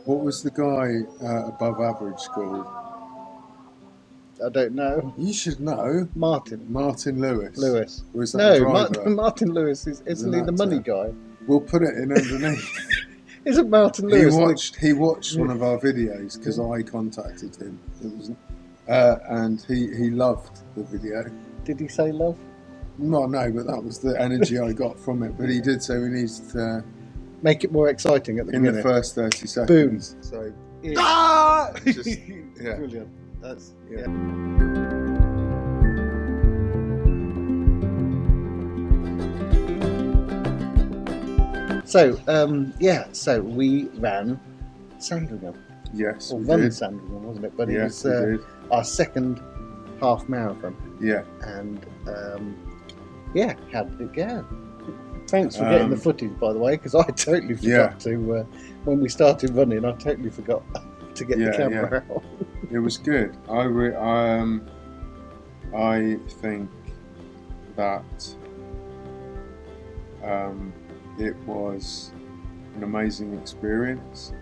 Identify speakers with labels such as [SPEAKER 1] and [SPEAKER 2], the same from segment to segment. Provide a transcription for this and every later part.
[SPEAKER 1] What was the guy above average called?
[SPEAKER 2] I don't know.
[SPEAKER 1] You should know.
[SPEAKER 2] Martin
[SPEAKER 1] Martin Lewis.
[SPEAKER 2] Lewis.
[SPEAKER 1] Or is that
[SPEAKER 2] No,
[SPEAKER 1] the driver?
[SPEAKER 2] Martin Lewis isn't he the money guy?
[SPEAKER 1] We'll put it in underneath.
[SPEAKER 2] Isn't Martin Lewis?
[SPEAKER 1] He watched one of our videos because I contacted him. It was, and he loved the video.
[SPEAKER 2] Did he say love?
[SPEAKER 1] No, but that was the energy I got from it. But he did say we needed to
[SPEAKER 2] make it more exciting at the beginning.
[SPEAKER 1] The first 30 seconds.
[SPEAKER 2] Boom.
[SPEAKER 1] So
[SPEAKER 2] Just,
[SPEAKER 1] yeah.
[SPEAKER 2] Brilliant. That's
[SPEAKER 1] yeah.
[SPEAKER 2] So we ran Sandringham.
[SPEAKER 1] Yes,
[SPEAKER 2] or
[SPEAKER 1] we
[SPEAKER 2] Run
[SPEAKER 1] did.
[SPEAKER 2] Sandringham, wasn't it? But
[SPEAKER 1] yes,
[SPEAKER 2] it was our second half marathon.
[SPEAKER 1] Yeah.
[SPEAKER 2] And how did it go? Thanks for getting the footage, by the way, because I totally forgot to. When we started running, I totally forgot to get the camera out.
[SPEAKER 1] It was good. I think that it was an amazing experience.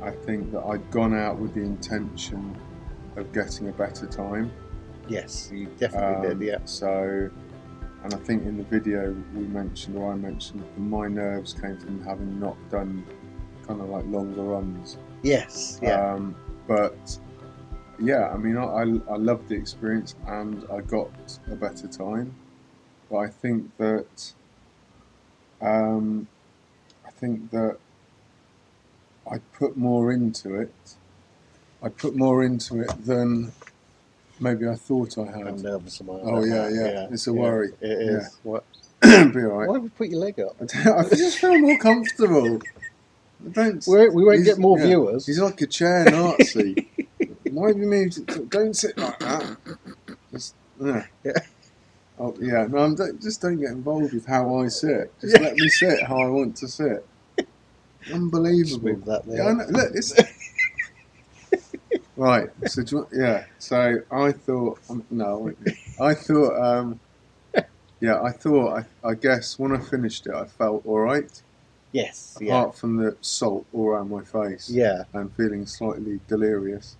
[SPEAKER 1] I think that I'd gone out with the intention of getting a better time.
[SPEAKER 2] Yes, you definitely did, yeah.
[SPEAKER 1] So, and I think in the video I mentioned, my nerves came from having not done kind of like longer runs.
[SPEAKER 2] Yes, yeah.
[SPEAKER 1] But yeah, I mean, I loved the experience and I got a better time. But I think that I put more into it. I put more into it than maybe I thought I had.
[SPEAKER 2] I'm nervous about
[SPEAKER 1] that. Oh yeah. It's a worry.
[SPEAKER 2] It is. Yeah. What?
[SPEAKER 1] Be all right.
[SPEAKER 2] Why would you put your leg up?
[SPEAKER 1] I just feel more comfortable.
[SPEAKER 2] We won't get more viewers.
[SPEAKER 1] He's like a chair Nazi. Why have you moved it? Don't sit like that. Just, yeah. Oh yeah. No, just don't get involved with how I sit. Just let me sit how I want to sit. Unbelievable.
[SPEAKER 2] That there.
[SPEAKER 1] Yeah, I know. Look, it's right. So So I thought I guess when I finished it, I felt all right.
[SPEAKER 2] Yes.
[SPEAKER 1] Apart from the salt all around my face.
[SPEAKER 2] Yeah.
[SPEAKER 1] And feeling slightly delirious.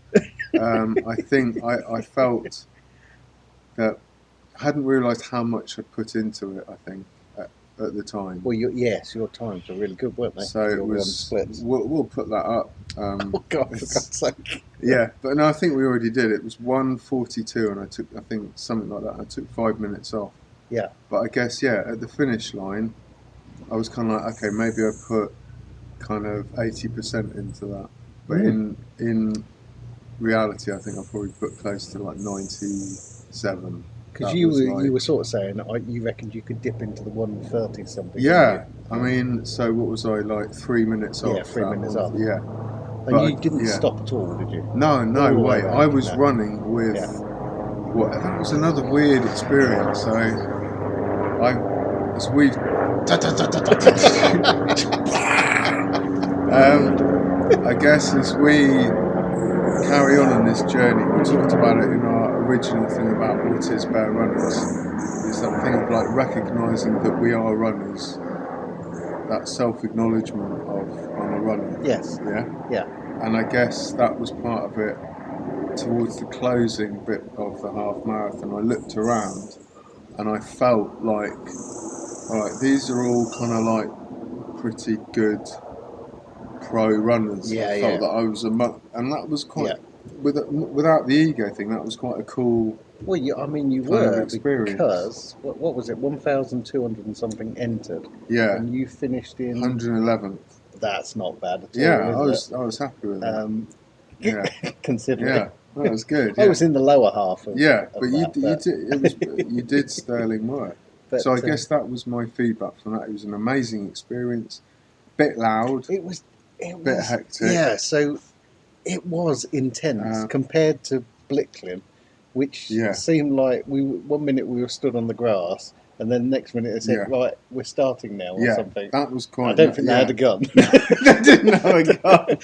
[SPEAKER 1] I think I felt that I hadn't realised how much I'd put into it. I think at the time.
[SPEAKER 2] Well, your times were really good, weren't they?
[SPEAKER 1] So it was. We'll put that up.
[SPEAKER 2] Oh God, for God's sake!
[SPEAKER 1] Yeah, but no, I think we already did. It was 1:42, and I think something like that. I took 5 minutes off.
[SPEAKER 2] Yeah.
[SPEAKER 1] But I guess at the finish line, I was kind of like, okay, maybe I put kind of 80% into that. But in reality, I think I probably put close to like 97.
[SPEAKER 2] Because you were sort of saying you reckoned you could dip into the 1:30 something.
[SPEAKER 1] Yeah, I mean, so what was I like 3 minutes off?
[SPEAKER 2] Yeah, 3 minutes off.
[SPEAKER 1] Yeah.
[SPEAKER 2] And you didn't stop at all, did you?
[SPEAKER 1] No way. I was running with that was another weird experience. So I guess as we carry on this journey, we talked about it in our original thing about what is bear runners. It's that thing of like recognising that we are runners, that self-acknowledgement on a runner.
[SPEAKER 2] Yes. Yeah.
[SPEAKER 1] And I guess that was part of it. Towards the closing bit of the half marathon, I looked around and I felt like, all right, these are all kind of like pretty good pro runners. I felt that I was and that was quite without the ego thing. That was quite a cool.
[SPEAKER 2] Well, you were experience. Because what was it? 1,200 and something entered.
[SPEAKER 1] Yeah.
[SPEAKER 2] And you finished in
[SPEAKER 1] 111th.
[SPEAKER 2] That's not bad at all.
[SPEAKER 1] Yeah, I was happy with that.
[SPEAKER 2] Considering.
[SPEAKER 1] Yeah. That was good.
[SPEAKER 2] I was in the lower half of
[SPEAKER 1] you did sterling work. But, so I guess that was my feedback from that. It was an amazing experience. Bit loud.
[SPEAKER 2] It was
[SPEAKER 1] bit hectic.
[SPEAKER 2] Yeah, so it was intense compared to Blickling, which seemed like 1 minute we were stood on the grass. And then the next minute they said, right, we're starting now or something.
[SPEAKER 1] That was quite...
[SPEAKER 2] I don't think they had a gun.
[SPEAKER 1] They didn't have a gun.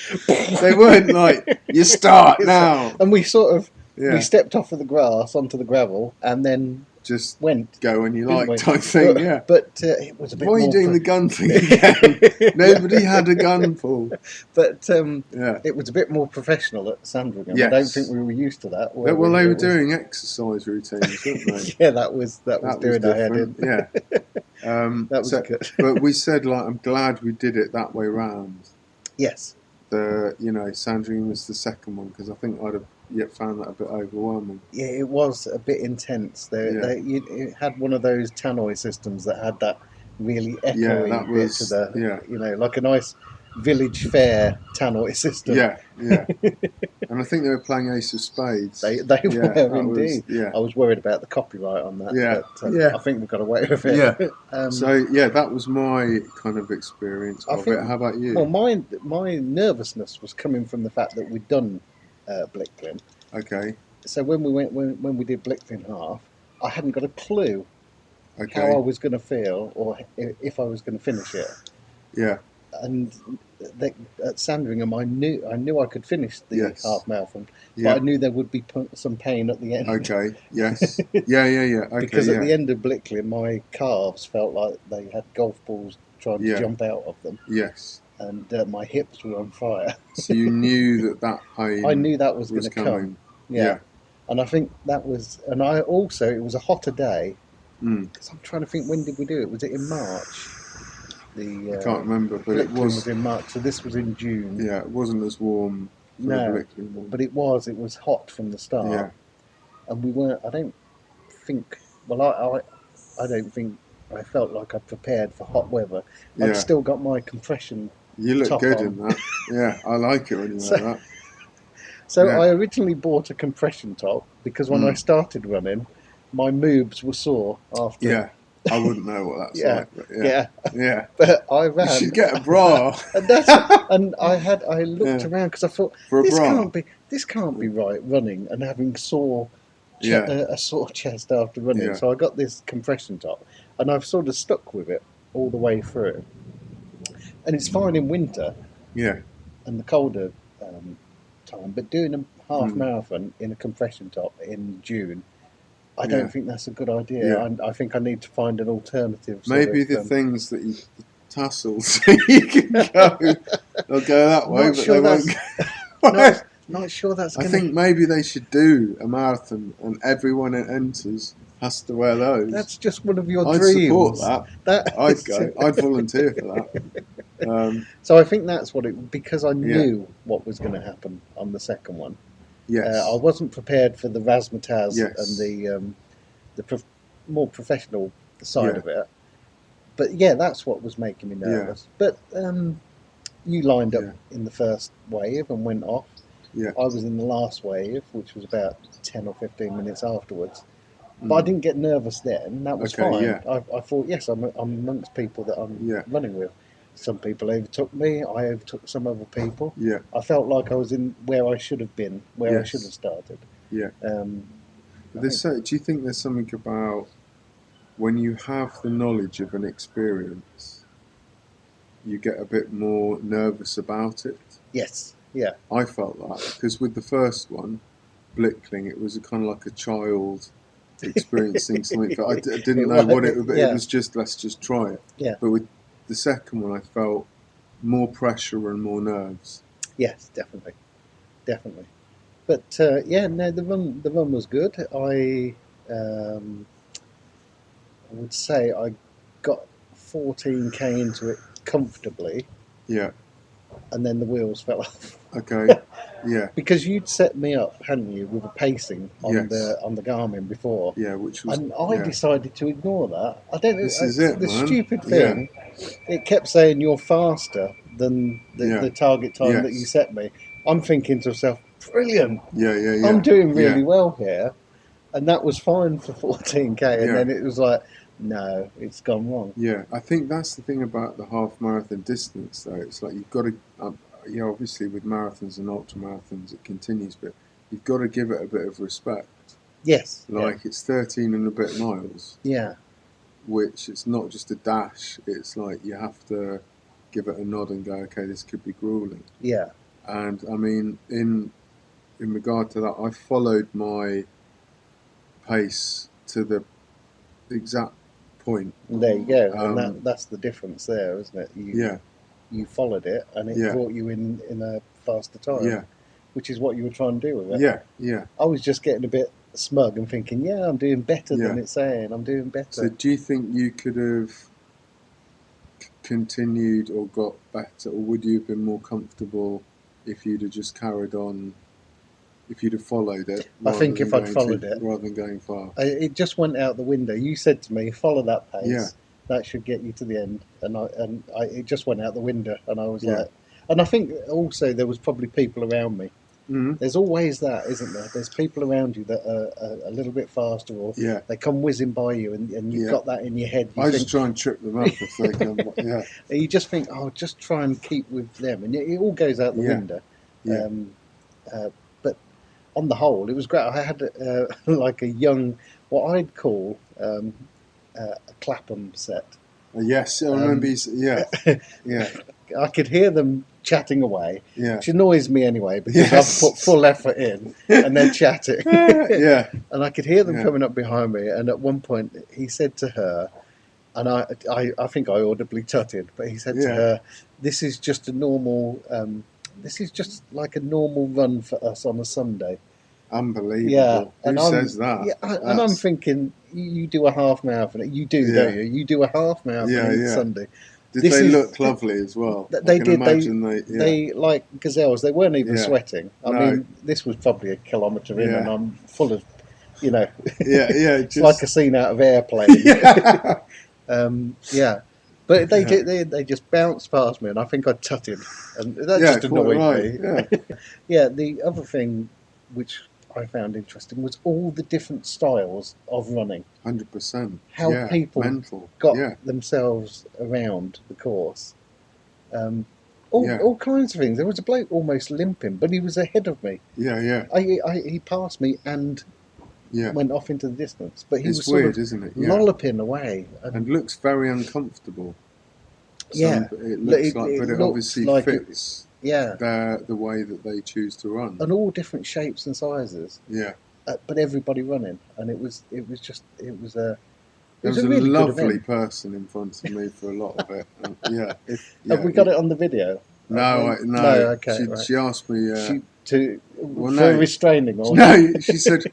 [SPEAKER 1] They weren't like, you start now.
[SPEAKER 2] And we sort of, we stepped off of the grass onto the gravel and then
[SPEAKER 1] just
[SPEAKER 2] went,
[SPEAKER 1] go when you like type thing.
[SPEAKER 2] But it was a bit.
[SPEAKER 1] Why are you doing the gun thing again? Nobody had a gun, Paul.
[SPEAKER 2] But it was a bit more professional at Sandringham.
[SPEAKER 1] Yes.
[SPEAKER 2] I don't think we were used to that.
[SPEAKER 1] They were doing exercise routines, weren't they?
[SPEAKER 2] Yeah, that was doing our head in.
[SPEAKER 1] Yeah.
[SPEAKER 2] That was good.
[SPEAKER 1] But we said, like, I'm glad we did it that way round.
[SPEAKER 2] Yes.
[SPEAKER 1] Sandringham was the second one, because I think I'd have found that a bit overwhelming.
[SPEAKER 2] Yeah, it was a bit intense. It had one of those tannoy systems that had that really echoey bit to the, like a nice village fair tannoy system.
[SPEAKER 1] Yeah. And I think they were playing Ace of Spades.
[SPEAKER 2] They were indeed. I was worried about the copyright on that, but I think we've got away with it.
[SPEAKER 1] Yeah. So that was my kind of experience of it. How about you?
[SPEAKER 2] Well, my nervousness was coming from the fact that we'd done Blicklin.
[SPEAKER 1] Okay.
[SPEAKER 2] So when we did Blicklin Half, I hadn't got a clue how I was going to feel or if I was going to finish it.
[SPEAKER 1] Yeah.
[SPEAKER 2] And at Sandringham, I knew I could finish the half marathon, but I knew there would be some pain at the end.
[SPEAKER 1] Okay. Yes. Yeah. Okay,
[SPEAKER 2] because at the end of Blicklin, my calves felt like they had golf balls trying to jump out of them.
[SPEAKER 1] Yes.
[SPEAKER 2] And my hips were on fire.
[SPEAKER 1] So you knew that pain.
[SPEAKER 2] I knew that was going to come. Yeah. And I think that was, and it was a hotter day. Because I'm trying to think, when did we do it? Was it in March?
[SPEAKER 1] I can't remember, but it was
[SPEAKER 2] in March, so this was in June.
[SPEAKER 1] Yeah, it wasn't as warm.
[SPEAKER 2] But it was hot from the start.
[SPEAKER 1] Yeah.
[SPEAKER 2] And we weren't. I don't think I felt like I prepared for hot weather.
[SPEAKER 1] Yeah.
[SPEAKER 2] I've still got my compression.
[SPEAKER 1] You look good in that. Yeah, I like it when you wear that.
[SPEAKER 2] So I originally bought a compression top because when I started running, my moobs were sore after.
[SPEAKER 1] Yeah. I wouldn't know what that's like. But yeah.
[SPEAKER 2] But I ran.
[SPEAKER 1] You should get a bra.
[SPEAKER 2] and I looked around because I thought this can't be right, running and having a sore chest after running. So I got this compression top, and I've sort of stuck with it all the way through. And it's fine in winter. Yeah. And the colder time, but doing a half marathon in a compression top in June. I don't think that's a good idea. I think I need to find an alternative.
[SPEAKER 1] Maybe the things that the tassels, you can go. They'll go that way, but they won't go.
[SPEAKER 2] Not sure that's.
[SPEAKER 1] I think maybe they should do a marathon, and everyone that enters has to wear those.
[SPEAKER 2] That's just one of your
[SPEAKER 1] I'd
[SPEAKER 2] dreams.
[SPEAKER 1] I'd support that. I'd go. I'd volunteer for that.
[SPEAKER 2] So I think that's because I knew what was going to happen on the second one.
[SPEAKER 1] Yes.
[SPEAKER 2] I wasn't prepared for the razzmatazz and the more professional side of it. But that's what was making me nervous. But you lined up in the first wave and went off.
[SPEAKER 1] Yeah.
[SPEAKER 2] I was in the last wave, which was about 10 or 15 minutes afterwards. But I didn't get nervous then. That was fine. Yeah. I thought, yes, I'm amongst people that I'm running with. Some people overtook me. I overtook some other people.
[SPEAKER 1] Yeah.
[SPEAKER 2] I felt like I was in where I should have been, where I should have started.
[SPEAKER 1] Yeah. Do you think there's something about when you have the knowledge of an experience, you get a bit more nervous about it?
[SPEAKER 2] Yes. Yeah.
[SPEAKER 1] I felt that because with the first one, Blickling, it was kind of like a child experiencing something. I didn't know what it would be. It was just, let's just try it.
[SPEAKER 2] Yeah.
[SPEAKER 1] But with the second one, I felt more pressure and more nerves.
[SPEAKER 2] Yes, definitely. But the run was good. I would say I got 14k into it comfortably.
[SPEAKER 1] Yeah.
[SPEAKER 2] And then the wheels fell off.
[SPEAKER 1] Okay. Yeah.
[SPEAKER 2] Because you'd set me up, hadn't you, with a pacing on the Garmin before.
[SPEAKER 1] Yeah, which was.
[SPEAKER 2] And I decided to ignore that. I don't know.
[SPEAKER 1] This is it,
[SPEAKER 2] the
[SPEAKER 1] man.
[SPEAKER 2] stupid thing. Yeah. It kept saying you're faster than the target time that you set me. I'm thinking to myself, brilliant.
[SPEAKER 1] Yeah.
[SPEAKER 2] I'm doing really well here, and that was fine for 14k. And then it was like, no, it's gone wrong.
[SPEAKER 1] Yeah, I think that's the thing about the half marathon distance, though. It's like you've got to, obviously with marathons and ultra marathons it continues, but you've got to give it a bit of respect.
[SPEAKER 2] Yes.
[SPEAKER 1] It's 13 and a bit miles.
[SPEAKER 2] Yeah.
[SPEAKER 1] Which it's not just a dash. It's like you have to give it a nod and go, okay, this could be grueling.
[SPEAKER 2] Yeah.
[SPEAKER 1] And I mean, in regard to that, I followed my pace to the exact point.
[SPEAKER 2] There you go, and that's the difference there, isn't it? You followed it, and it brought you in a faster time, which is what you were trying to do with it.
[SPEAKER 1] Yeah.
[SPEAKER 2] I was just getting a bit smug and thinking, I'm doing better than it's saying. I'm doing better.
[SPEAKER 1] So do you think you could have continued or got better, or would you have been more comfortable if you'd have just carried on, if you'd have followed it?
[SPEAKER 2] I think if I'd followed it,
[SPEAKER 1] rather than going far,
[SPEAKER 2] it just went out the window. You said to me, "Follow that pace. Yeah. That should get you to the end," and it just went out the window. And I was like, and I think also there was probably people around me. Mm-hmm. There's always that, isn't there? There's people around you that are a little bit faster, or they come whizzing by you, and you've got that in your head. I
[SPEAKER 1] just try and trip them up if they come. And
[SPEAKER 2] you just think, just try and keep with them, and it all goes out the window. Yeah. But on the whole, it was great. I had like a young, what I'd call a Clapham set.
[SPEAKER 1] Yes, I remember. Yeah.
[SPEAKER 2] I could hear them chatting away, which annoys me anyway, because I've put full effort in and they're chatting. And I could hear them coming up behind me, and at one point he said to her, and I think I audibly tutted, but he said to her, "This is just a normal, this is just like a normal run for us on a Sunday."
[SPEAKER 1] Unbelievable. Yeah. Who says that?
[SPEAKER 2] Yeah, and I'm thinking, you do a half marathon. You do, don't you? You do a half marathon on Sunday.
[SPEAKER 1] Did they look lovely as well?
[SPEAKER 2] They did. They like gazelles. They weren't even sweating. I mean, this was probably a kilometre in, and I'm full of, it's like a scene out of Airplane. But they just bounced past me, and I think I tutted, and that just annoyed me. Yeah. The other thing, which I found interesting, was all the different styles of running.
[SPEAKER 1] 100%.
[SPEAKER 2] How people got themselves around the course. All kinds of things. There was a bloke almost limping, but he was ahead of me. He passed me and went off into the distance. But he was
[SPEAKER 1] weird,
[SPEAKER 2] sort of
[SPEAKER 1] isn't it?
[SPEAKER 2] lolloping away.
[SPEAKER 1] And looks very uncomfortable. It looks like, but it obviously fits. The way that they choose to run,
[SPEAKER 2] and all different shapes and sizes. But everybody running, and it was a really
[SPEAKER 1] lovely person in front of me for a lot of it.
[SPEAKER 2] Have we got it on the video?
[SPEAKER 1] No. Okay. She asked me
[SPEAKER 2] for restraining order.
[SPEAKER 1] No, she said,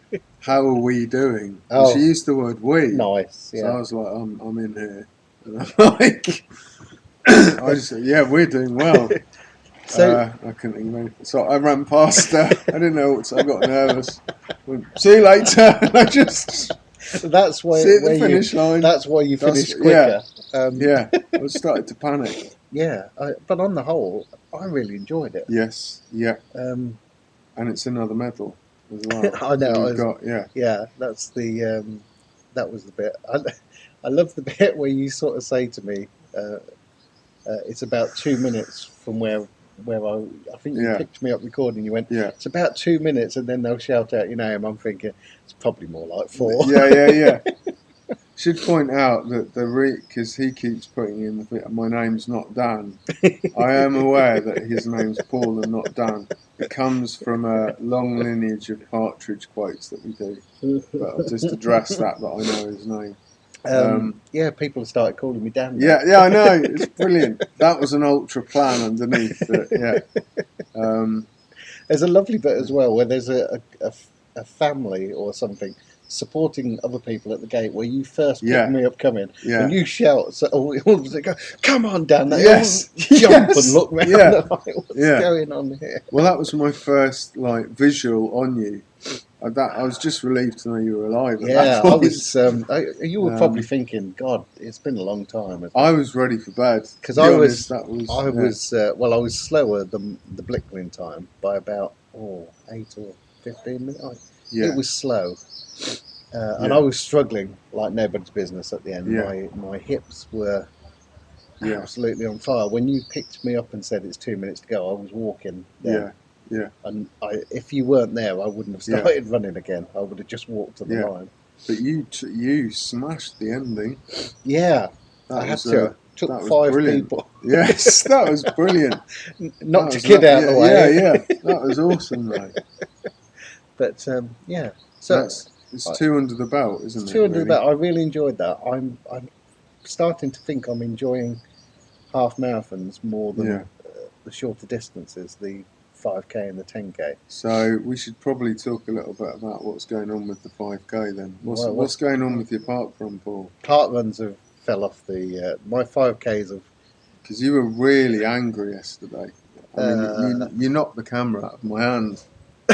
[SPEAKER 1] "How are we doing?" And she used the word "we."
[SPEAKER 2] Nice.
[SPEAKER 1] So I was like, "I'm in here," and I'm like, I just said, "Yeah, we're doing well." So I couldn't think of anything. So I ran past her. I didn't know what to, I got nervous. Went, "See you later." And I just
[SPEAKER 2] that's why
[SPEAKER 1] see at the finish line.
[SPEAKER 2] That's why you finished quicker.
[SPEAKER 1] I started to panic.
[SPEAKER 2] But on the whole, I really enjoyed it.
[SPEAKER 1] Yes, and it's another medal as well.
[SPEAKER 2] I know. That's the that was the bit. I love the bit where you sort of say to me, it's about 2 minutes from where I think you picked me up recording. You went, it's about 2 minutes, and then they'll shout out your name. I'm thinking it's probably more like 4.
[SPEAKER 1] Should point out that because he keeps putting in my name's not Dan. I am aware that his name's Paul and not Dan. It comes from a long lineage of Partridge quotes that we do. But I'll just address that I know his name.
[SPEAKER 2] People started calling me Dan.
[SPEAKER 1] I know. It's brilliant. That was an ultra plan underneath it.
[SPEAKER 2] There's a lovely bit as well where there's a family or something supporting other people at the gate where you first pick me up coming and you shout, so all of us go, "Come on, Dan!" They all jump and look round. Like, what's going on here?
[SPEAKER 1] Well, that was my first visual on you. I was just relieved to know you were alive.
[SPEAKER 2] I was. You were probably thinking, "God, it's been a long time."
[SPEAKER 1] I was ready for bed
[SPEAKER 2] because I was slower than the Blickling time by about 8 or 15 minutes. It was slow, and I was struggling like nobody's business at the end. My hips were absolutely on fire. When you picked me up and said it's 2 minutes to go, I was walking. And if you weren't there, I wouldn't have started running again. I would have just walked to the line.
[SPEAKER 1] But you smashed the ending.
[SPEAKER 2] I had to. Took 5 people.
[SPEAKER 1] Yes, that was brilliant.
[SPEAKER 2] Knocked a kid out of the way.
[SPEAKER 1] That was awesome, though.
[SPEAKER 2] But so
[SPEAKER 1] It's 2 under the belt, isn't it?
[SPEAKER 2] It's 2 under the belt. I really enjoyed that. I'm starting to think I'm enjoying half marathons more than the shorter distances, the 5k and the 10k.
[SPEAKER 1] So we should probably talk a little bit about what's going on with the 5k then. What's going on with your park run, Paul?
[SPEAKER 2] Park runs have fell off the my 5ks have.
[SPEAKER 1] Because you were really angry yesterday. I mean, you knocked the camera out of my hand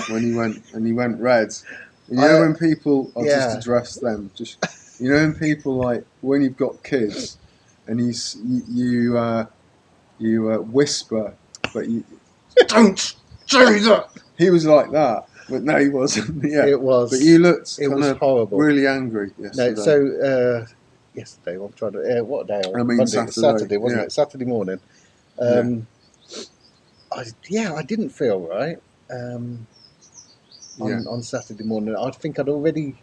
[SPEAKER 1] when he went red. And you know when people, I'll just address them. Just when people like when you've got kids, and you whisper, but you don't say that. He was like that, but no, he wasn't.
[SPEAKER 2] It was.
[SPEAKER 1] But you looked
[SPEAKER 2] it was horrible.
[SPEAKER 1] Really angry yesterday.
[SPEAKER 2] No, so yesterday I'm trying to what day?
[SPEAKER 1] I mean
[SPEAKER 2] Monday, Saturday, wasn't it? Saturday morning. I didn't feel right on Saturday morning. I think I'd already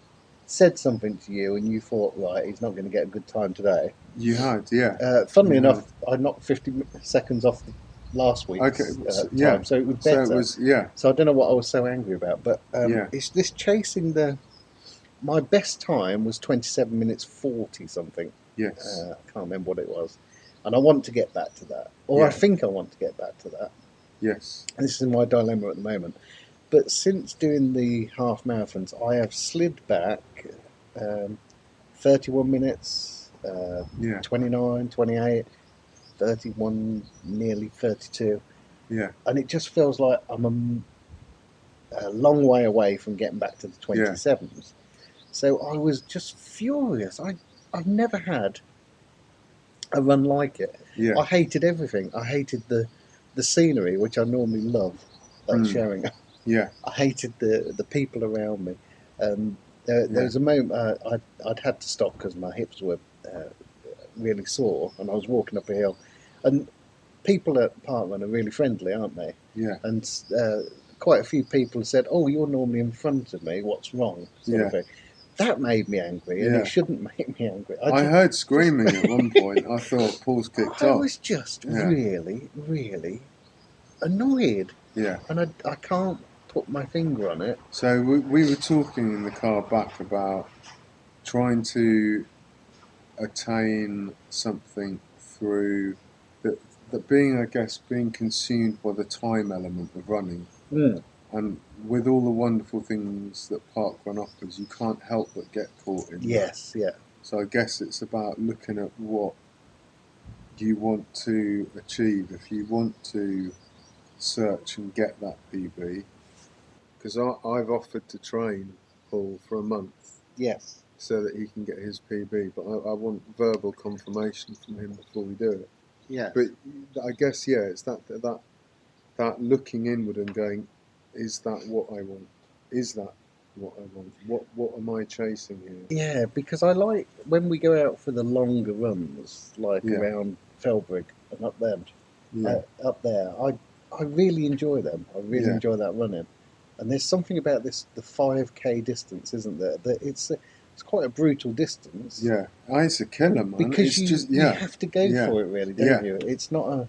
[SPEAKER 2] said something to you, and you thought, right, he's not going to get a good time today.
[SPEAKER 1] You had, yeah.
[SPEAKER 2] Funnily enough, I knocked 50 seconds off last week's time, so it was better. So I don't know what I was so angry about, but it's this chasing my best time was 27 minutes 40 something.
[SPEAKER 1] Yes.
[SPEAKER 2] I can't remember what it was. And I want to get back to that. Or I think I want to get back to that.
[SPEAKER 1] Yes.
[SPEAKER 2] And this is my dilemma at the moment. But since doing the half marathons, I have slid back 31 minutes, 29, 28, 31, nearly 32.
[SPEAKER 1] Yeah.
[SPEAKER 2] And it just feels like I'm a long way away from getting back to the 27s. So I was just furious. I've never had a run like it.
[SPEAKER 1] Yeah.
[SPEAKER 2] I hated everything. I hated the scenery, which I normally love, sharing.
[SPEAKER 1] Yeah.
[SPEAKER 2] I hated the people around me. There was a moment I'd had to stop because my hips were really sore, and I was walking up a hill. And people at Parkrun are really friendly, aren't they?
[SPEAKER 1] Yeah.
[SPEAKER 2] And quite a few people said, "Oh, you're normally in front of me. What's wrong?" Sort of thing. That made me angry, and it shouldn't make me angry.
[SPEAKER 1] I heard screaming at one point. I thought Paul's kicked off.
[SPEAKER 2] I was just really, really annoyed.
[SPEAKER 1] Yeah.
[SPEAKER 2] And I can't put my finger on it.
[SPEAKER 1] So we were talking in the car back about trying to attain something through that being consumed by the time element of running. And with all the wonderful things that Parkrun offers, you can't help but get caught in that.
[SPEAKER 2] Yeah.
[SPEAKER 1] So I guess it's about looking at what you want to achieve. If you want to search and get that PB, because I've offered to train Paul for a month.
[SPEAKER 2] Yes.
[SPEAKER 1] So that he can get his PB, but I want verbal confirmation from him before we do it.
[SPEAKER 2] Yeah.
[SPEAKER 1] But I guess it's that looking inward and going, is that what I want? Is that what I want? What am I chasing here?
[SPEAKER 2] Yeah, because I like when we go out for the longer runs, like around Felbrig and up there. I really enjoy them. I really enjoy that running. And there's something about the 5k distance, isn't there? That it's quite a brutal distance.
[SPEAKER 1] Yeah, it's a killer, man.
[SPEAKER 2] Because you have to go for it, really, don't you? It's not a.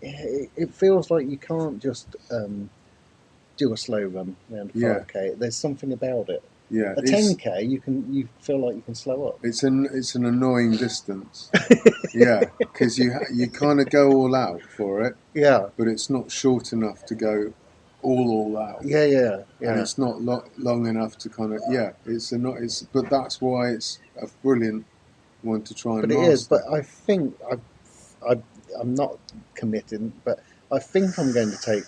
[SPEAKER 2] It feels like you can't just do a slow run around 5k. There's something about it.
[SPEAKER 1] Yeah,
[SPEAKER 2] a 10k, you feel like you can slow up.
[SPEAKER 1] It's an annoying distance. Because you kind of go all out for it.
[SPEAKER 2] Yeah,
[SPEAKER 1] but it's not short enough to go all out.
[SPEAKER 2] Yeah.
[SPEAKER 1] And it's not long enough to kind of but that's why it's a brilliant one to try and master.
[SPEAKER 2] It is. But I think I'm not committing, but I think I'm going to take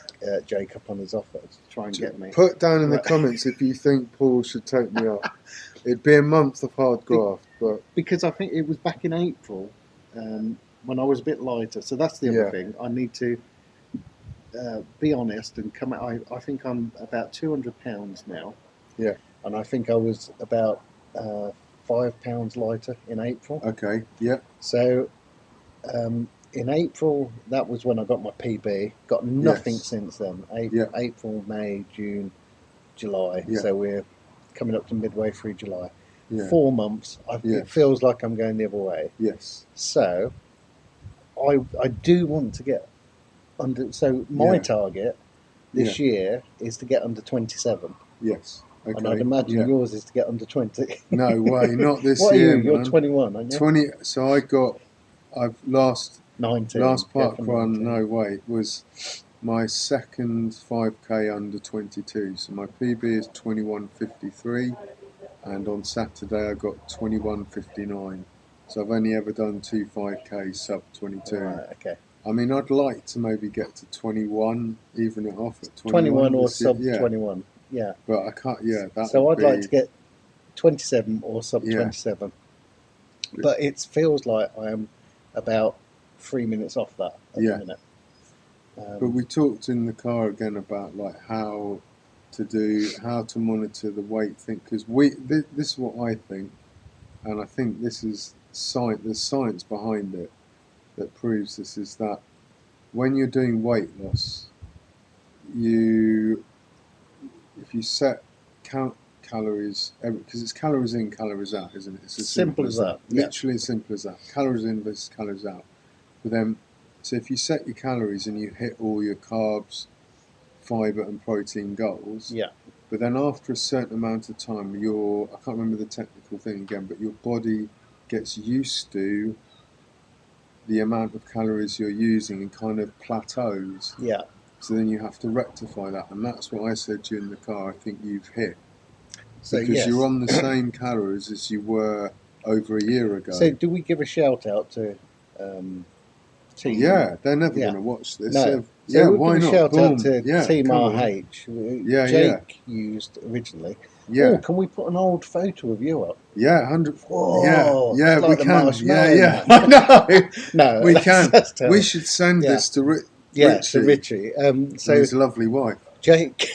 [SPEAKER 2] Jake up on his offer to try and get me.
[SPEAKER 1] Put down in the comments if you think Paul should take me up. It'd be a month of hard graft, but
[SPEAKER 2] because I think it was back in April when I was a bit lighter. So that's the other thing. I need to be honest and come out. I think I'm about 200 pounds now.
[SPEAKER 1] Yeah.
[SPEAKER 2] And I think I was about 5 pounds lighter in April.
[SPEAKER 1] Okay. Yeah.
[SPEAKER 2] So. In April, that was when I got my PB. Got nothing since then. April, May, June, July.
[SPEAKER 1] Yeah.
[SPEAKER 2] So we're coming up to midway through July.
[SPEAKER 1] Yeah.
[SPEAKER 2] 4 months. It feels like I'm going the other way.
[SPEAKER 1] Yes.
[SPEAKER 2] So I do want to get under. So my target this year is to get under 27.
[SPEAKER 1] Yes. Okay.
[SPEAKER 2] And I'd imagine yours is to get under 20.
[SPEAKER 1] No way, not this
[SPEAKER 2] what
[SPEAKER 1] year,
[SPEAKER 2] are you?
[SPEAKER 1] man.
[SPEAKER 2] You're 21, aren't you?
[SPEAKER 1] 20. So I've last
[SPEAKER 2] 19.
[SPEAKER 1] Last park run,
[SPEAKER 2] 19.
[SPEAKER 1] no way, was my second 5k under 22. So my PB is 21:53, and on Saturday I got 21:59. So I've only ever done two 5k sub 22.
[SPEAKER 2] Right, okay.
[SPEAKER 1] I mean, I'd like to maybe get to 21, even it off at
[SPEAKER 2] 21 or sub 21. Yeah.
[SPEAKER 1] But I can't. Yeah,
[SPEAKER 2] so I'd like to get 27 or sub 27. But it feels like I am about 3 minutes off that at the minute.
[SPEAKER 1] But we talked in the car again about like how to monitor the weight thing, because this is what I think, and I think this is science. There's science behind it that proves this, is that when you're doing weight loss, if you count calories, because it's calories in, calories out, isn't it? It's as
[SPEAKER 2] simple as that.
[SPEAKER 1] Literally as simple as that. Calories in versus calories out. But then, so if you set your calories and you hit all your carbs, fibre and protein goals, but then after a certain amount of time, I can't remember the technical thing again, but your body gets used to the amount of calories you're using and kind of plateaus.
[SPEAKER 2] Yeah.
[SPEAKER 1] So then you have to rectify that, and that's what I said to you in the car. I think you've hit.
[SPEAKER 2] So
[SPEAKER 1] because you're on the same calories as you were over a year ago.
[SPEAKER 2] So do we give a shout out to Team?
[SPEAKER 1] Yeah, they're never going to watch this.
[SPEAKER 2] No.
[SPEAKER 1] So
[SPEAKER 2] why
[SPEAKER 1] not?
[SPEAKER 2] Shout
[SPEAKER 1] Boom.
[SPEAKER 2] out to Team RH. Jake used originally.
[SPEAKER 1] Yeah.
[SPEAKER 2] Oh, can we put an old photo of you up?
[SPEAKER 1] Yeah, 100.
[SPEAKER 2] Whoa,
[SPEAKER 1] yeah,
[SPEAKER 2] like
[SPEAKER 1] we can. Yeah.
[SPEAKER 2] I know. No,
[SPEAKER 1] we can. We should send this to Richie.
[SPEAKER 2] To Richie.
[SPEAKER 1] So his lovely wife.
[SPEAKER 2] Jake.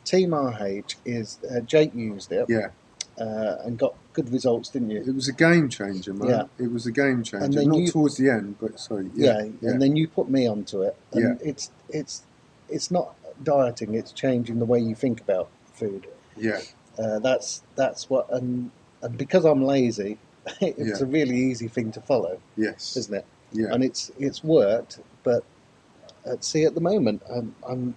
[SPEAKER 2] Team RH is Jake used it.
[SPEAKER 1] Yeah.
[SPEAKER 2] And got good results, didn't you?
[SPEAKER 1] It was a game changer, man. Yeah. It was a game changer. And then not towards the end, but sorry.
[SPEAKER 2] Yeah. And then you put me onto it. And it's not dieting, it's changing the way you think about food.
[SPEAKER 1] Yeah.
[SPEAKER 2] That's what, and because I'm lazy, it's a really easy thing to follow.
[SPEAKER 1] Yes.
[SPEAKER 2] Isn't it?
[SPEAKER 1] Yeah.
[SPEAKER 2] And it's worked, but at the moment I'm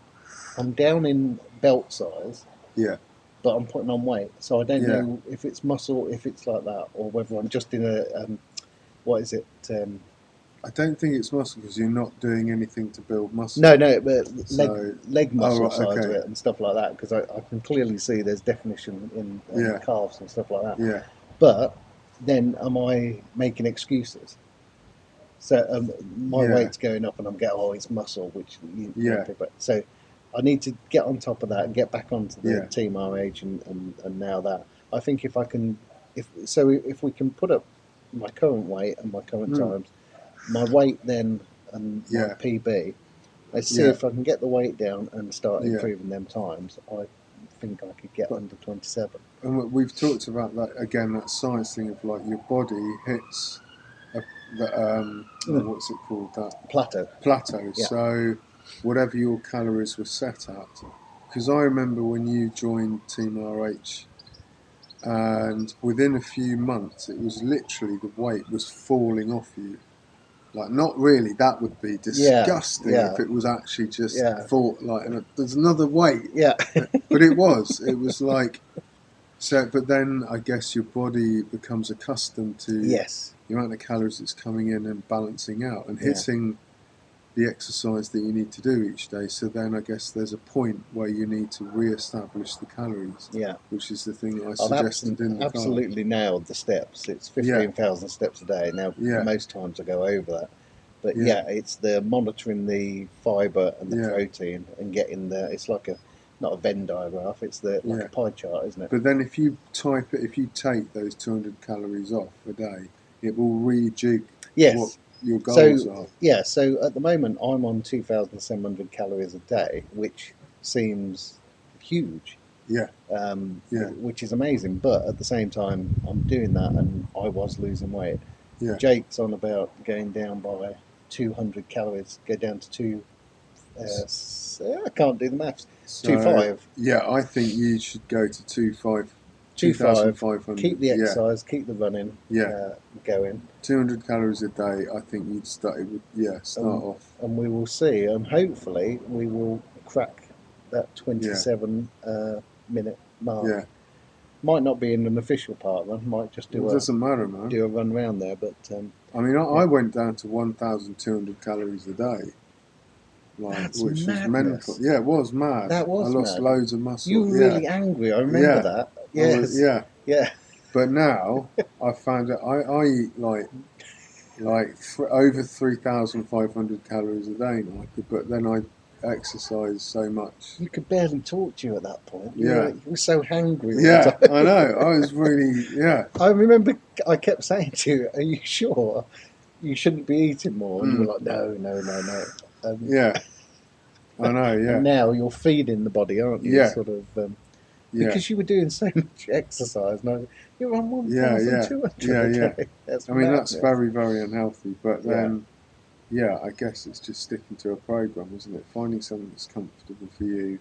[SPEAKER 2] down in belt size.
[SPEAKER 1] Yeah.
[SPEAKER 2] But I'm putting on weight, so I don't know if it's muscle, if it's like that, or whether I'm just in a what is it?
[SPEAKER 1] I don't think it's muscle, because you're not doing anything to build muscle.
[SPEAKER 2] No, but leg muscle side of it and stuff like that, because I can clearly see there's definition in the calves and stuff like that.
[SPEAKER 1] Yeah.
[SPEAKER 2] But then am I making excuses? So my weight's going up and I'm getting it's muscle, which so I need to get on top of that and get back onto the Team RH and now that I think if we can put up my current weight and my current times, my weight then and my PB, let's see if I can get the weight down and start improving them times. I think I could get under 27.
[SPEAKER 1] And we've talked about that again, that science thing of like your body hits what's it called, that plateau. So whatever your calories were set at, because I remember when you joined Team RH, and within a few months it was literally the weight was falling off you. Like, not really, that would be disgusting if it was actually just thought like, there's another weight.
[SPEAKER 2] Yeah.
[SPEAKER 1] But it was like, so, but then I guess your body becomes accustomed to the amount of calories that's coming in and balancing out and hitting the exercise that you need to do each day. So then I guess there's a point where you need to re-establish the calories. Yeah. Which is the thing that I suggested in the car.
[SPEAKER 2] Absolutely nailed the steps. It's 15,000 steps a day. Now, most times I go over that. But it's the monitoring the fibre and the protein and getting it's like not a Venn diagram, it's like a pie chart, isn't it?
[SPEAKER 1] But then if you take those 200 calories off a day, it will rejig what your goals are.
[SPEAKER 2] Yeah, so at the moment I'm on 2,700 calories a day, which seems huge.
[SPEAKER 1] Yeah.
[SPEAKER 2] Which is amazing, but at the same time I'm doing that and I was losing weight.
[SPEAKER 1] Yeah.
[SPEAKER 2] Jake's on about going down by 200 calories, go down to I can't do the maths. 2.5.
[SPEAKER 1] Yeah, I think you should go to 2.5.
[SPEAKER 2] 2,500. Keep the exercise, keep the running going.
[SPEAKER 1] 200 calories a day, I think you'd start off.
[SPEAKER 2] And we will see, and hopefully we will crack that 27 minute mark.
[SPEAKER 1] Yeah.
[SPEAKER 2] Might not be in an official part run. Might just do
[SPEAKER 1] It doesn't matter, man.
[SPEAKER 2] Do a run round there, but
[SPEAKER 1] I mean, I went down to 1,200 calories a day, which was mental. Yeah, it was mad.
[SPEAKER 2] That was
[SPEAKER 1] I lost
[SPEAKER 2] mad.
[SPEAKER 1] loads of muscle.
[SPEAKER 2] You were really angry. I remember that. Yes. Yeah.
[SPEAKER 1] But now I found that I eat over 3,500 calories a day now. But then I exercise so much.
[SPEAKER 2] You could barely talk to you at that point.
[SPEAKER 1] You
[SPEAKER 2] were so hangry all
[SPEAKER 1] the
[SPEAKER 2] time.
[SPEAKER 1] I know. I was really,
[SPEAKER 2] I remember I kept saying to you, are you sure you shouldn't be eating more? And you were like, no.
[SPEAKER 1] Yeah. I know, yeah.
[SPEAKER 2] And now you're feeding the body, aren't you?
[SPEAKER 1] Yeah.
[SPEAKER 2] Sort of, because you were doing so much exercise. And you're on 1,200 a day. That's
[SPEAKER 1] that's very, very unhealthy. But then, I guess it's just sticking to a program, isn't it? Finding something that's comfortable for you,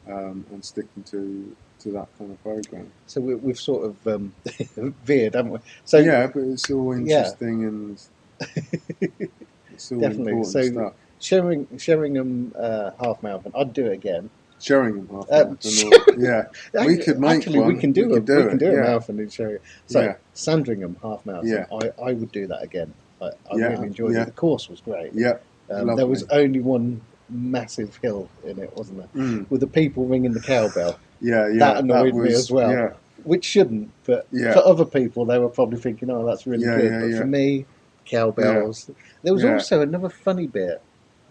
[SPEAKER 1] and sticking to that kind of program.
[SPEAKER 2] So we've sort of veered, haven't we? So
[SPEAKER 1] yeah, but it's all interesting and it's all important stuff.
[SPEAKER 2] Sheringham half marathon. I'd do it again.
[SPEAKER 1] Sheringham half marathon. We could make
[SPEAKER 2] actually
[SPEAKER 1] one.
[SPEAKER 2] we can do a marathon in Sheringham. So Sandringham half marathon.
[SPEAKER 1] Yeah.
[SPEAKER 2] I would do that again. I really enjoyed it. The course was great.
[SPEAKER 1] Yeah.
[SPEAKER 2] There was only one massive hill in it, wasn't there? With the people ringing the cowbell. That annoyed me as well.
[SPEAKER 1] Yeah.
[SPEAKER 2] Which shouldn't, but for other people, they were probably thinking, "Oh, that's really good." But for me, cowbells. There was also another funny bit.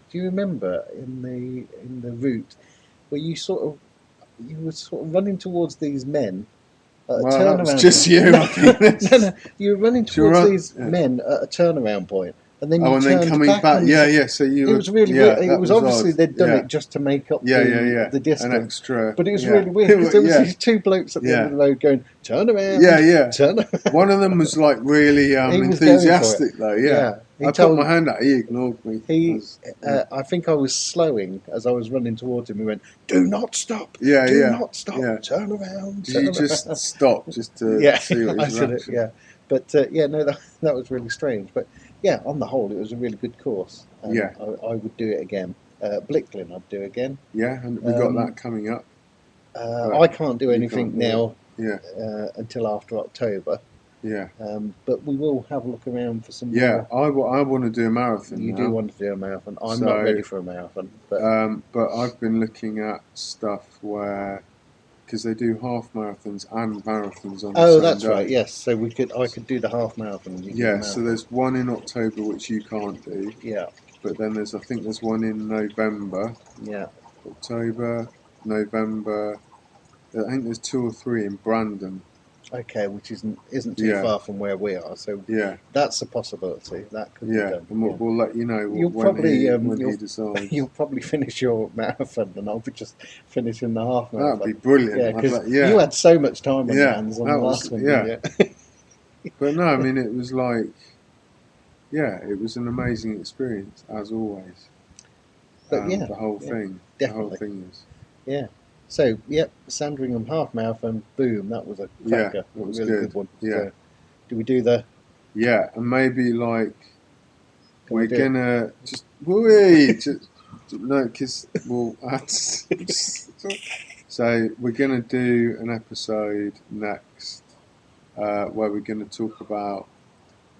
[SPEAKER 2] Do you remember in the route where you were sort of running towards these men at a turnaround?
[SPEAKER 1] That was just you.
[SPEAKER 2] No, you were running towards these men at a turnaround point. And then
[SPEAKER 1] coming back. So
[SPEAKER 2] it was really weird. It was obviously they'd done it just to make up the distance.
[SPEAKER 1] An extra.
[SPEAKER 2] But it was really weird because there was these two blokes at the end of the road going, "Turn around." Turn around.
[SPEAKER 1] One of them was like really enthusiastic though. Yeah. I put my hand out. He ignored me.
[SPEAKER 2] I think I was slowing as I was running towards him. He went, "Do not stop.
[SPEAKER 1] Do
[SPEAKER 2] not stop. Turn around."
[SPEAKER 1] Just stop just to see what his reaction.
[SPEAKER 2] But that was really strange. But on the whole, it was a really good course. I would do it again. Blicklin, I'd do again.
[SPEAKER 1] Yeah, and we've got that coming up.
[SPEAKER 2] I can't do anything now until after October.
[SPEAKER 1] Yeah.
[SPEAKER 2] But we will have a look around for some
[SPEAKER 1] more. I want to do a marathon.
[SPEAKER 2] You do want to do a marathon. I'm not ready for a marathon.
[SPEAKER 1] But I've been looking at stuff where... Because they do half marathons and marathons on the same
[SPEAKER 2] that's
[SPEAKER 1] day.
[SPEAKER 2] right, yes. So I could do the half marathon.
[SPEAKER 1] So there's one in October which you can't do.
[SPEAKER 2] Yeah.
[SPEAKER 1] But then I think there's one in November.
[SPEAKER 2] Yeah.
[SPEAKER 1] October, November. I think there's 2 or 3 in Brandon.
[SPEAKER 2] Okay, which isn't too far from where we are. So that's a possibility. That could be done.
[SPEAKER 1] And we'll let you know when he decides.
[SPEAKER 2] You'll probably finish your marathon and I'll be just finishing the half marathon.
[SPEAKER 1] That'd be brilliant.
[SPEAKER 2] Yeah, because you had so much time on your hands on the last one.
[SPEAKER 1] But no, I mean, it was like, it was an amazing experience, as always.
[SPEAKER 2] But
[SPEAKER 1] the whole thing.
[SPEAKER 2] Definitely.
[SPEAKER 1] The whole thing is.
[SPEAKER 2] Yeah. So, Sandringham half marathon, boom, that was a cracker.
[SPEAKER 1] That was
[SPEAKER 2] really good one.
[SPEAKER 1] Yeah.
[SPEAKER 2] So, do we do the...
[SPEAKER 1] Yeah, and maybe we're going to just... no, because we'll add... So, we're going to do an episode next where we're going to talk about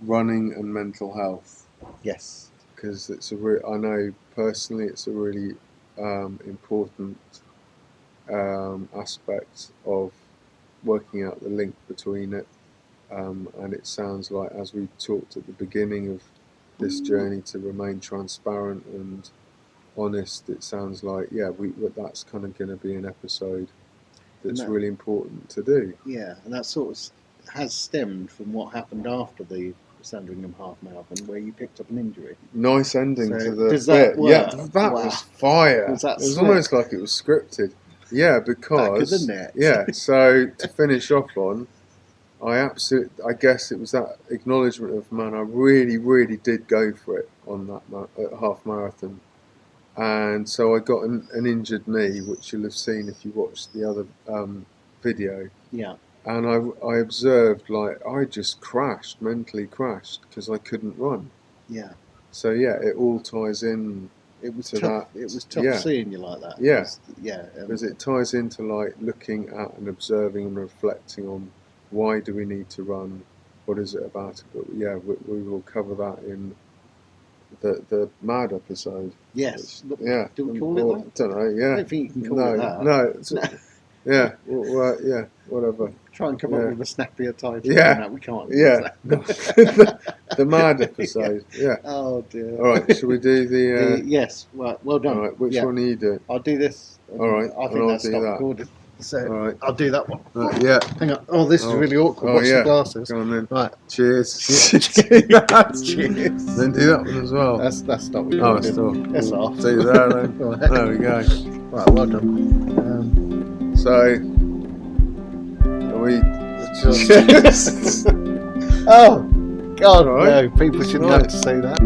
[SPEAKER 1] running and mental health.
[SPEAKER 2] Yes.
[SPEAKER 1] Because I know personally it's a really important aspect of working out the link between it, and it sounds like, as we talked at the beginning of this journey, to remain transparent and honest, it sounds like that's kind of going to be an episode that's really important to do.
[SPEAKER 2] Yeah, and that sort of has stemmed from what happened after the Sandringham half marathon, where you picked up an injury.
[SPEAKER 1] Nice ending to the
[SPEAKER 2] does that work?
[SPEAKER 1] Yeah, that was fire.
[SPEAKER 2] Was that
[SPEAKER 1] it was almost like it was scripted. Yeah, because
[SPEAKER 2] back of the net.
[SPEAKER 1] Yeah, so to finish off on, I guess it was that acknowledgement of, man, I really, really did go for it on that half marathon, and so I got an injured knee, which you'll have seen if you watched the other video.
[SPEAKER 2] Yeah.
[SPEAKER 1] And I observed, I just mentally crashed because I couldn't run.
[SPEAKER 2] Yeah.
[SPEAKER 1] So it all ties in
[SPEAKER 2] It was
[SPEAKER 1] to
[SPEAKER 2] tough.
[SPEAKER 1] that.
[SPEAKER 2] It was tough
[SPEAKER 1] Yeah.
[SPEAKER 2] seeing you like that.
[SPEAKER 1] Yeah.
[SPEAKER 2] Because
[SPEAKER 1] it ties into like looking at and observing and reflecting on why do we need to run, what is it about it. But yeah, we will cover that in the Mad episode.
[SPEAKER 2] Yes.
[SPEAKER 1] Yeah.
[SPEAKER 2] Do we call it that?
[SPEAKER 1] I don't know. Yeah.
[SPEAKER 2] I don't think you can call it that.
[SPEAKER 1] No. Yeah. Well, yeah. Whatever.
[SPEAKER 2] Try and come up with a snappier title.
[SPEAKER 1] Yeah.
[SPEAKER 2] No, we can't.
[SPEAKER 1] Yeah. The Mad episode. Yeah.
[SPEAKER 2] Oh dear.
[SPEAKER 1] All right. Shall we do the?
[SPEAKER 2] Yes. Well done.
[SPEAKER 1] All right. Which one do you do?
[SPEAKER 2] I'll do this.
[SPEAKER 1] All right.
[SPEAKER 2] I think that's stopped recording. So
[SPEAKER 1] all right.
[SPEAKER 2] I'll do that one.
[SPEAKER 1] Yeah.
[SPEAKER 2] Hang on. Oh, this is really awkward. Watch the glasses.
[SPEAKER 1] Go on then.
[SPEAKER 2] Right.
[SPEAKER 1] Cheers.
[SPEAKER 2] Cheers.
[SPEAKER 1] Then do that one as well.
[SPEAKER 2] That's stopped recording.
[SPEAKER 1] Oh, stop.
[SPEAKER 2] That's off.
[SPEAKER 1] Do that then.
[SPEAKER 2] Right.
[SPEAKER 1] There we go.
[SPEAKER 2] Right. Well done.
[SPEAKER 1] So, are we?
[SPEAKER 2] Oh God!
[SPEAKER 1] Right.
[SPEAKER 2] No, people shouldn't have to say that.